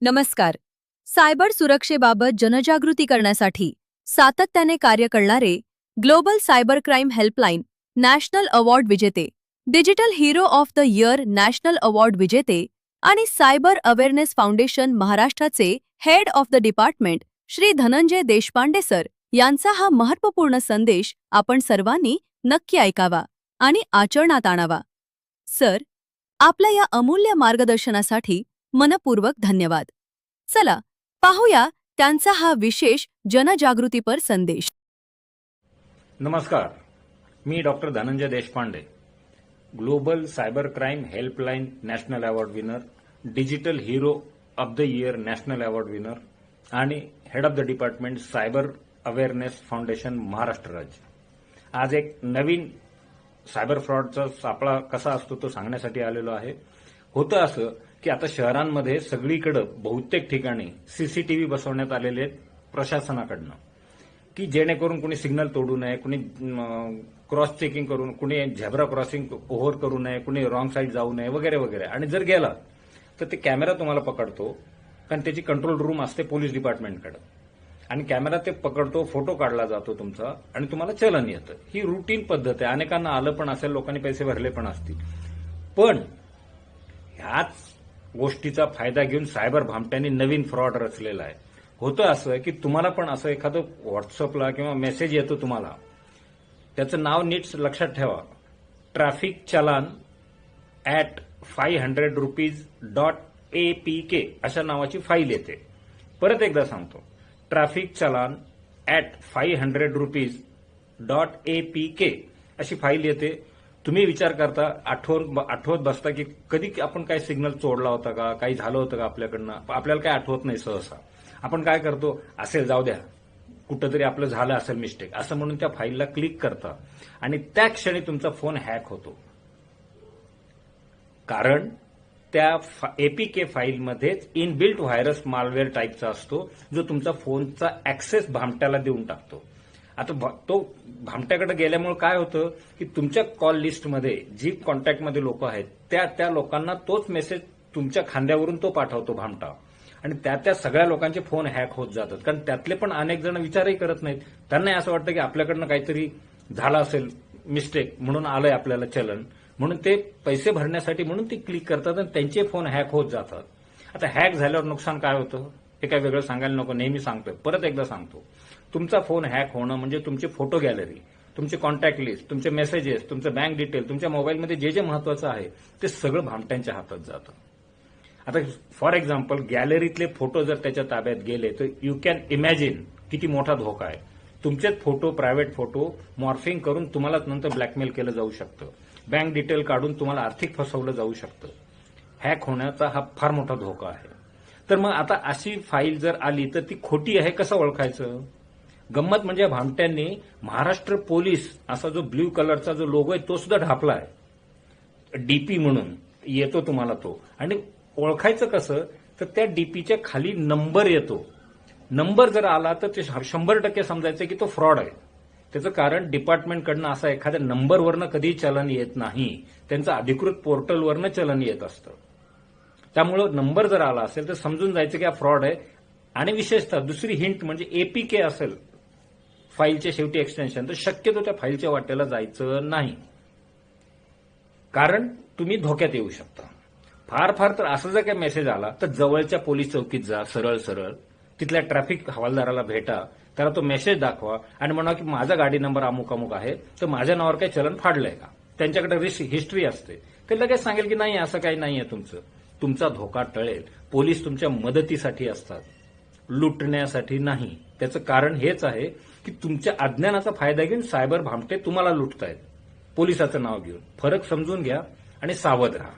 नमस्कार. सायबर सुरक्षेबाबत जनजागृती करण्यासाठी सातत्याने कार्य करणारे global cyber crime helpline national award विजेते, digital hero of the year national award विजेते आणि सायबर अवेअरनेस फाउंडेशन महाराष्ट्राचे head of the department Shri Dhananjay Deshpande sir यांचा हा महत्त्वपूर्ण संदेश आपण सर्वांनी नक्की ऐकावा आणि आचरणात आणावा. सर, आपल्या या अमूल्य मार्गदर्शनासाठी मनपूर्वक धन्यवाद. चला पाहूया त्यांचा हा विशेष जनजागृतीपर संदेश. नमस्कार, मी doctor Dhananjay Deshpande, global cyber crime helpline national award winner, digital hero of the year national award winner आणि head of the department cyber awareness foundation Maharashtra राज्य. आज एक नवीन सायबर फ्रॉडचा सापळा कसा असतो तो सांगण्यासाठी आलेलो आहे. होतं असं की आता शहरांमध्ये सगळीकडे बहुतेक ठिकाणी सीसीटीव्ही बसवण्यात आलेले आहेत प्रशासनाकडनं, की जेणेकरून कुणी सिग्नल तोडू नये, कुणी क्रॉस चेकिंग करून, कुणी झेब्रा क्रॉसिंग ओव्हर करू नये, कुणी रॉंग साईड जाऊ नये वगैरे वगैरे. आणि जर गेला तर ते कॅमेरा तुम्हाला पकडतो, कारण त्याची कंट्रोल रूम असते पोलीस डिपार्टमेंटकडे, आणि कॅमेरा ते पकडतो, फोटो काढला जातो तुमचा आणि तुम्हाला चलन येतं. ही रुटीन पद्धत आहे. अनेकांना आलं पण असेल, लोकांनी पैसे भरले पण असतील. पण ह्याच गोष्टीचा फायदा घेऊन सायबर भामट्यांनी नवीन फ्रॉड रचलेला आहे. होतं असं की तुम्हाला पण असं एखादं व्हॉट्सअपला किंवा मेसेज येतो तुम्हाला, त्याचं नाव नीट लक्षात ठेवा, ट्रॅफिक चलान @500 rupees.apk अशा नावाची फाईल येते. परत एकदा सांगतो, ट्रॅफिक चलान @500 rupees.apk अशी फाईल येते. तुम्ही विचार करता, आठवत बसता की कधी आपण काय सिग्नल चोडला होता का, काही झालं होतं का आपल्याकडनं. आपल्याला काय आठवत नाही सहसा. आपण काय करतो, असेल जाऊ द्या, कुठंतरी आपलं झालं असेल मिस्टेक असं म्हणून त्या फाईलला क्लिक करता आणि त्या क्षणी तुमचा फोन हॅक होतो. कारण त्या एपीके फाईलमध्येच इनबिल्ट व्हायरस मालवेअर टाईपचा असतो, जो तुमचा फोनचा ऍक्सेस भामट्याला देऊन टाकतो. आता तो भामट्याकडे गेल्यामुळे काय होतं की तुमच्या कॉल लिस्टमध्ये जी कॉन्टॅक्टमध्ये लोक आहेत त्या लोकांना तोच मेसेज तुमच्या खांद्यावरून तो पाठवतो भामटा, आणि त्या सगळ्या लोकांचे फोन हॅक होत जातात. कारण त्यातले पण अनेक जण विचारही करत नाहीत. त्यांना असं वाटतं की आपल्याकडनं काहीतरी झालं असेल मिस्टेक म्हणून आलंय आपल्याला चलन, म्हणून ते पैसे भरण्यासाठी म्हणून ते क्लिक करतात आणि त्यांचे फोन हॅक होत जातात. आता हॅक झाल्यावर नुकसान काय होतं हे काय वेगळं सांगायला नको, नेहमी सांगतोय, परत एकदा सांगतो. तुमचा फोन हॅक होणं म्हणजे तुमची फोटो गॅलरी, तुमची कॉन्टॅक्ट लिस्ट, तुमचे मेसेजेस, तुमचं बँक डिटेल, तुमच्या मोबाईलमध्ये जे जे महत्वाचं आहे ते सगळं भामट्यांच्या हातात जातं. आता फॉर एक्झाम्पल, गॅलरीतले फोटो जर त्याच्या ताब्यात गेले तर यू कॅन इमॅजिन किती मोठा धोका आहे. तुमचेच फोटो, प्रायव्हेट फोटो मॉर्फिंग करून तुम्हाला नंतर ब्लॅकमेल केलं जाऊ शकतं. बँक डिटेल काढून तुम्हाला आर्थिक फसवलं जाऊ शकतं. हॅक होण्याचा हा फार मोठा धोका आहे. तर मग आता अशी फाईल जर आली तर ती खोटी आहे कसं ओळखायचं? गंमत म्हणजे भामट्यांनी महाराष्ट्र पोलीस असा जो ब्ल्यू कलरचा जो लोगो आहे तो सुद्धा ढापला आहे. डीपी म्हणून येतो तुम्हाला तो. आणि ओळखायचं कसं, तर त्या डीपीच्या खाली नंबर येतो. नंबर जर आला तर ते 100% समजायचं की तो फ्रॉड आहे. त्याचं कारण डिपार्टमेंटकडनं असं एखाद्या नंबरवरनं कधीही चलन येत नाही, त्यांचं अधिकृत पोर्टलवरनं चलन येत असतं. त्यामुळं नंबर जर आला असेल तर समजून जायचं की हा फ्रॉड आहे. आणि विशेषतः दुसरी हिंट म्हणजे एपीके असेल फाईलच्या शेवटी एक्सटेन्शन, तर शक्यतो त्या फाईलच्या वाटेला जायचं नाही, कारण तुम्ही धोक्यात येऊ शकता. फार तर असं जर काही मेसेज आला तर जवळच्या पोलीस चौकीत जा, सरळ तिथल्या ट्रॅफिक हवालदाराला भेटा, त्याला तो मेसेज दाखवा आणि म्हणा की माझा गाडी नंबर अमुक अमुक आहे, तर माझ्या नावावर काही चलन फाडलंय का. त्यांच्याकडे हिस्ट्री असते. ते लगेच सांगेल की नाही असं काही नाहीये तुमचं. तुमचा धोका टळेल. पोलीस तुमच्या मदतीसाठी असतात, लुटण्यासाठी नाही. त्याचं कारण हेच आहे की तुमच्या अज्ञानाचा फायदा घेऊन सायबर भामटे तुम्हाला लुटतायत पोलिसाचं नाव घेऊन. फरक समजून घ्या आणि सावध राहा.